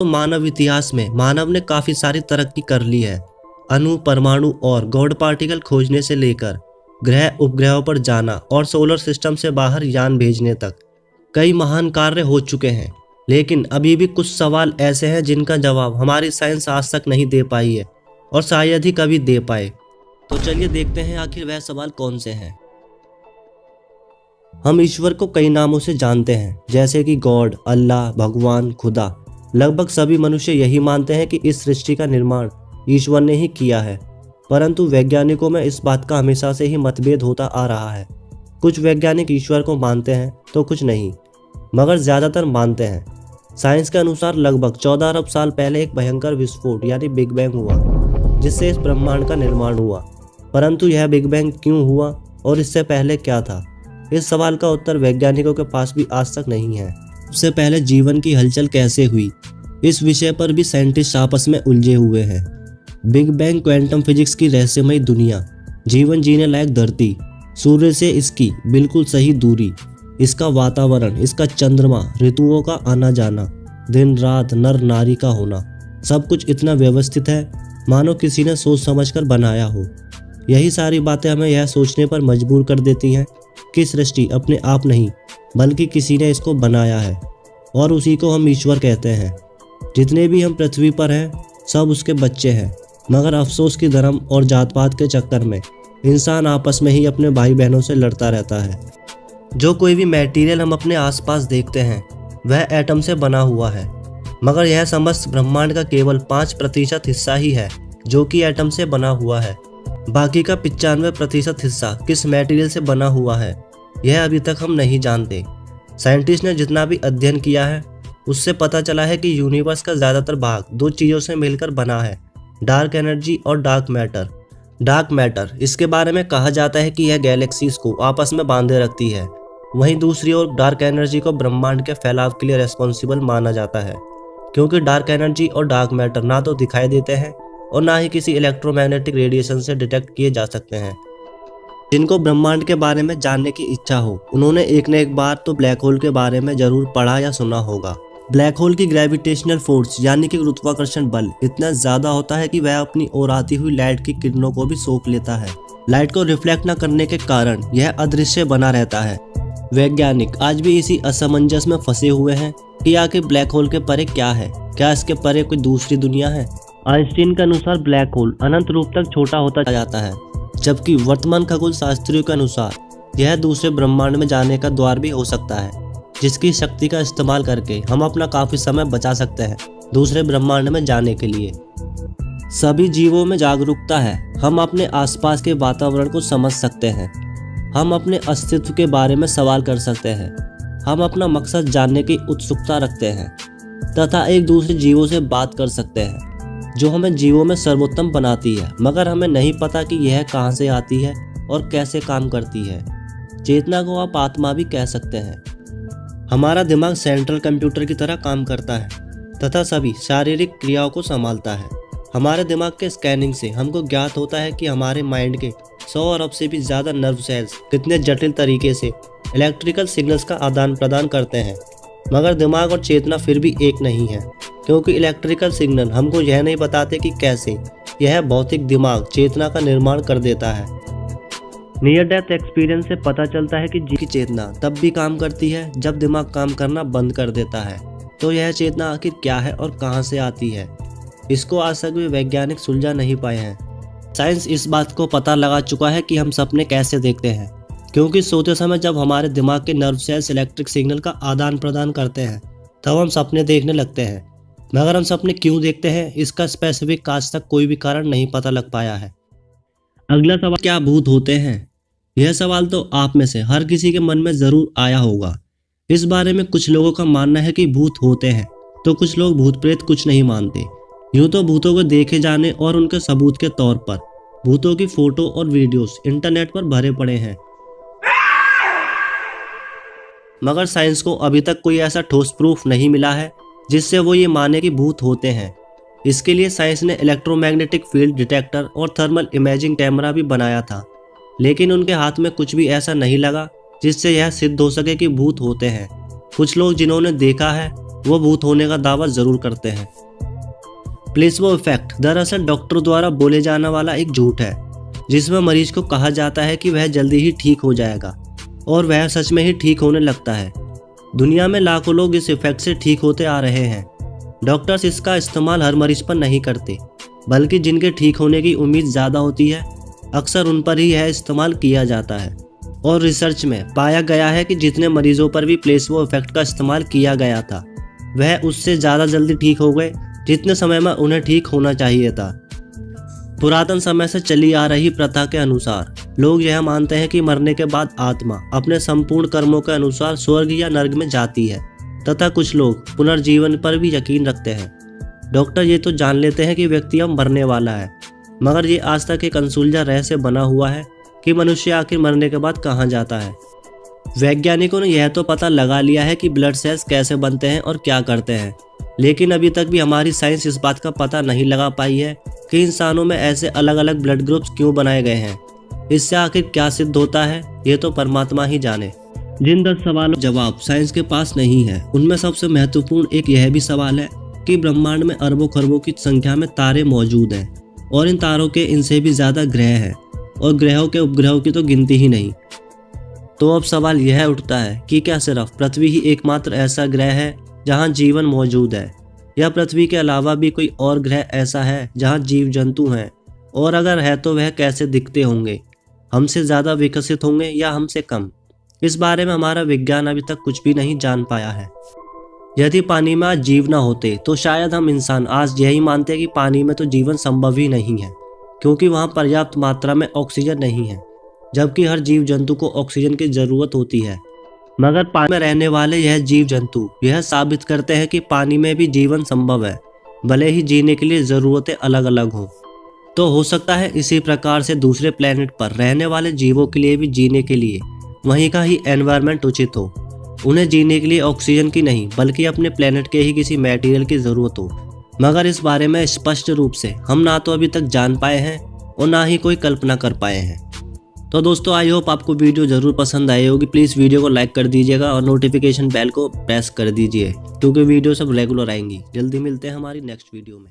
तो मानव इतिहास में मानव ने काफी सारी तरक्की कर ली है। अणु, परमाणु और गॉड पार्टिकल खोजने से लेकर ग्रह उपग्रहों पर जाना और सोलर सिस्टम से बाहर यान भेजने तक कई महान कार्य हो चुके हैं। लेकिन अभी भी कुछ सवाल ऐसे हैं जिनका जवाब हमारी साइंस आज तक नहीं दे पाई है और शायद ही कभी दे पाए। तो चलिए देखते हैं आखिर वह सवाल कौन से हैं। हम ईश्वर को कई नामों से जानते हैं, जैसे कि गॉड, अल्लाह, भगवान, खुदा। लगभग सभी मनुष्य यही मानते हैं कि इस सृष्टि का निर्माण ईश्वर ने ही किया है, परंतु वैज्ञानिकों में इस बात का हमेशा से ही मतभेद होता आ रहा है। कुछ वैज्ञानिक ईश्वर को मानते हैं तो कुछ नहीं, मगर ज़्यादातर मानते हैं। साइंस के अनुसार लगभग 14 अरब साल पहले एक भयंकर विस्फोट यानी बिग बैंग हुआ, जिससे इस ब्रह्मांड का निर्माण हुआ। परंतु यह बिग बैंग क्यों हुआ और इससे पहले क्या था, इस सवाल का उत्तर वैज्ञानिकों के पास भी आज तक नहीं है। सबसे पहले जीवन की हलचल कैसे हुई, इस विषय पर भी साइंटिस्ट आपस में उलझे हुए हैं। बिग बैंग, क्वांटम फिजिक्स की रहस्यमयी दुनिया, जीवन जीने लायक धरती, सूर्य से इसकी बिल्कुल सही दूरी, इसका वातावरण, इसका चंद्रमा, ऋतुओं का आना जाना, दिन रात, नर नारी का होना, सब कुछ इतना व्यवस्थित है मानो किसी ने सोच समझकर बनाया हो। यही सारी बातें हमें यह सोचने पर मजबूर कर देती हैं कि सृष्टि अपने आप नहीं बल्कि किसी ने इसको बनाया है और उसी को हम ईश्वर कहते हैं। जितने भी हम पृथ्वी पर हैं सब उसके बच्चे हैं, मगर अफसोस की धर्म और जात पात के चक्कर में इंसान आपस में ही अपने भाई बहनों से लड़ता रहता है। जो कोई भी मटेरियल हम अपने आसपास देखते हैं वह एटम से बना हुआ है, मगर यह समस्त ब्रह्मांड का केवल 5% हिस्सा ही है जो कि एटम से बना हुआ है। बाकी का 95% हिस्सा किस मटेरियल से बना हुआ है यह अभी तक हम नहीं जानते। साइंटिस्ट ने जितना भी अध्ययन किया है उससे पता चला है कि यूनिवर्स का ज़्यादातर भाग 2 चीज़ों से मिलकर बना है, डार्क एनर्जी और डार्क मैटर। डार्क मैटर, इसके बारे में कहा जाता है कि यह गैलेक्सीज को आपस में बांधे रखती है। वहीं दूसरी ओर डार्क एनर्जी को ब्रह्मांड के फैलाव के लिए रेस्पॉन्सिबल माना जाता है, क्योंकि डार्क एनर्जी और डार्क मैटर ना तो दिखाई देते हैं और ना ही किसी इलेक्ट्रोमैग्नेटिक रेडिएशन से डिटेक्ट किए जा सकते हैं। जिनको ब्रह्मांड के बारे में जानने की इच्छा हो उन्होंने एक न एक बार तो ब्लैक होल के बारे में जरूर पढ़ा या सुना होगा। ब्लैक होल की ग्रेविटेशनल फोर्स यानी कि गुरुत्वाकर्षण बल इतना ज़्यादा होता है कि वह अपनी ओर आती हुई लाइट की किरणों को भी सोख लेता है। लाइट को रिफ्लेक्ट न करने के कारण यह अदृश्य बना रहता है। वैज्ञानिक आज भी इसी असमंजस में फंसे हुए हैं कि आखिर ब्लैक होल के परे क्या है, क्या इसके परे कोई दूसरी दुनिया है। आइंस्टीन के अनुसार ब्लैक होल अनंत रूप तक छोटा होता जाता है, जबकि वर्तमान खगोल शास्त्रियों के अनुसार यह दूसरे ब्रह्मांड में जाने का द्वार भी हो सकता है, जिसकी शक्ति का इस्तेमाल करके हम अपना काफी समय बचा सकते हैं दूसरे ब्रह्मांड में जाने के लिए। सभी जीवों में जागरूकता है, हम अपने आसपास के वातावरण को समझ सकते हैं, हम अपने अस्तित्व के बारे में सवाल कर सकते हैं, हम अपना मकसद जानने की उत्सुकता रखते हैं तथा एक दूसरे जीवों से बात कर सकते हैं, जो हमें जीवों में सर्वोत्तम बनाती है। मगर हमें नहीं पता कि यह कहाँ से आती है और कैसे काम करती है। चेतना को आप आत्मा भी कह सकते हैं। हमारा दिमाग सेंट्रल कंप्यूटर की तरह काम करता है तथा सभी शारीरिक क्रियाओं को संभालता है। हमारे दिमाग के स्कैनिंग से हमको ज्ञात होता है कि हमारे माइंड के 100 अरब से भी ज़्यादा नर्व सेल्स कितने जटिल तरीके से इलेक्ट्रिकल सिग्नल्स का आदान प्रदान करते हैं। मगर दिमाग और चेतना फिर भी एक नहीं है, क्योंकि इलेक्ट्रिकल सिग्नल हमको यह नहीं बताते कि कैसे यह भौतिक दिमाग चेतना का निर्माण कर देता है। नियर डेथ एक्सपीरियंस से पता चलता है कि जीव की चेतना तब भी काम करती है जब दिमाग काम करना बंद कर देता है। तो यह चेतना आखिर क्या है और कहां से आती है, इसको आज तक भी वैज्ञानिक सुलझा नहीं पाए हैं। साइंस इस बात को पता लगा चुका है कि हम सपने कैसे देखते हैं, क्योंकि सोते समय जब हमारे दिमाग के नर्व सेल्स इलेक्ट्रिक सिग्नल का आदान प्रदान करते हैं तब हम सपने देखने लगते हैं। मगर हम सपने क्यों देखते हैं इसका स्पेसिफिक आज तक कोई भी कारण नहीं पता लग पाया है। अगला सवाल, क्या भूत होते हैं? यह सवाल तो आप में से हर किसी के मन में जरूर आया होगा। इस बारे में कुछ लोगों का मानना है कि भूत होते हैं, तो कुछ लोग भूत प्रेत कुछ नहीं मानते। यूं तो भूतों को देखे जाने और उनके सबूत के तौर पर भूतों की फोटो और वीडियोस इंटरनेट पर भरे पड़े हैं, मगर साइंस को अभी तक कोई ऐसा ठोस प्रूफ नहीं मिला है जिससे वो ये माने कि भूत होते हैं। इसके लिए साइंस ने इलेक्ट्रोमैग्नेटिक फील्ड डिटेक्टर और थर्मल इमेजिंग कैमरा भी बनाया था, लेकिन उनके हाथ में कुछ भी ऐसा नहीं लगा जिससे यह सिद्ध हो सके कि भूत होते हैं। कुछ लोग जिन्होंने देखा है वो भूत होने का दावा जरूर करते हैं। प्लेसबो इफेक्ट दरअसल डॉक्टर द्वारा बोले जाने वाला एक झूठ है, जिसमें मरीज को कहा जाता है कि वह जल्दी ही ठीक हो जाएगा और वह सच में ही ठीक होने लगता है। दुनिया में लाखों लोग इस इफेक्ट से ठीक होते आ रहे हैं। डॉक्टर्स इसका इस्तेमाल हर मरीज पर नहीं करते, बल्कि जिनके ठीक होने की उम्मीद ज़्यादा होती है अक्सर उन पर ही यह इस्तेमाल किया जाता है। और रिसर्च में पाया गया है कि जितने मरीजों पर भी प्लेसबो इफेक्ट का इस्तेमाल किया गया था वह उससे ज़्यादा जल्दी ठीक हो गए जितने समय में उन्हें ठीक होना चाहिए था। पुरातन समय से चली आ रही प्रथा के अनुसार लोग यह मानते हैं कि मरने के बाद आत्मा अपने संपूर्ण कर्मों के अनुसार स्वर्ग या नर्क में जाती है, तथा कुछ लोग पुनर्जीवन पर भी यकीन रखते हैं। डॉक्टर ये तो जान लेते हैं कि व्यक्ति अब मरने वाला है, मगर ये आज तक एक अनसुलझा रहस्य बना हुआ है कि मनुष्य आखिर मरने के बाद कहाँ जाता है। वैज्ञानिकों ने यह तो पता लगा लिया है कि ब्लड सेल्स कैसे बनते हैं और क्या करते हैं, लेकिन अभी तक भी हमारी साइंस इस बात का पता नहीं लगा पाई है कि इंसानों में ऐसे अलग अलग ब्लड ग्रुप्स क्यों बनाए गए हैं। इससे आखिर क्या सिद्ध होता है ये तो परमात्मा ही जाने। जिन 10 सवालों जवाब साइंस के पास नहीं है उनमें सबसे महत्वपूर्ण एक यह भी सवाल है कि ब्रह्मांड में अरबों खरबों की संख्या में तारे मौजूद हैं और इन तारों के इनसे भी ज़्यादा ग्रह हैं और ग्रहों के उपग्रहों की तो गिनती ही नहीं। तो अब सवाल यह उठता है कि क्या सिर्फ पृथ्वी ही एकमात्र ऐसा ग्रह है जहां जीवन मौजूद है, या पृथ्वी के अलावा भी कोई और ग्रह ऐसा है जहां जीव जंतु हैं, और अगर है तो वह कैसे दिखते होंगे, हमसे ज़्यादा विकसित होंगे या हमसे कम। इस बारे में हमारा विज्ञान अभी तक कुछ भी नहीं जान पाया है। यदि पानी में आज जीव ना होते तो शायद हम इंसान आज यही मानते कि पानी में तो जीवन संभव ही नहीं है, क्योंकि वहाँ पर्याप्त मात्रा में ऑक्सीजन नहीं है, जबकि हर जीव जंतु को ऑक्सीजन की ज़रूरत होती है। मगर पानी में रहने वाले यह जीव जंतु यह साबित करते हैं कि पानी में भी जीवन संभव है, भले ही जीने के लिए ज़रूरतें अलग अलग हों। तो हो सकता है इसी प्रकार से दूसरे प्लेनेट पर रहने वाले जीवों के लिए भी जीने के लिए वहीं का ही एनवायरनमेंट उचित हो। उन्हें जीने के लिए ऑक्सीजन की नहीं बल्कि अपने प्लेनेट के ही किसी मटेरियल की ज़रूरत हो, मगर इस बारे में स्पष्ट रूप से हम ना तो अभी तक जान पाए हैं और ना ही कोई कल्पना कर पाए हैं। तो दोस्तों आई होप आपको वीडियो ज़रूर पसंद आई होगी। प्लीज़ वीडियो को लाइक कर दीजिएगा और नोटिफिकेशन बेल को प्रेस कर दीजिए, क्योंकि वीडियो सब रेगुलर आएंगी। जल्दी मिलते हैं हमारी नेक्स्ट वीडियो में।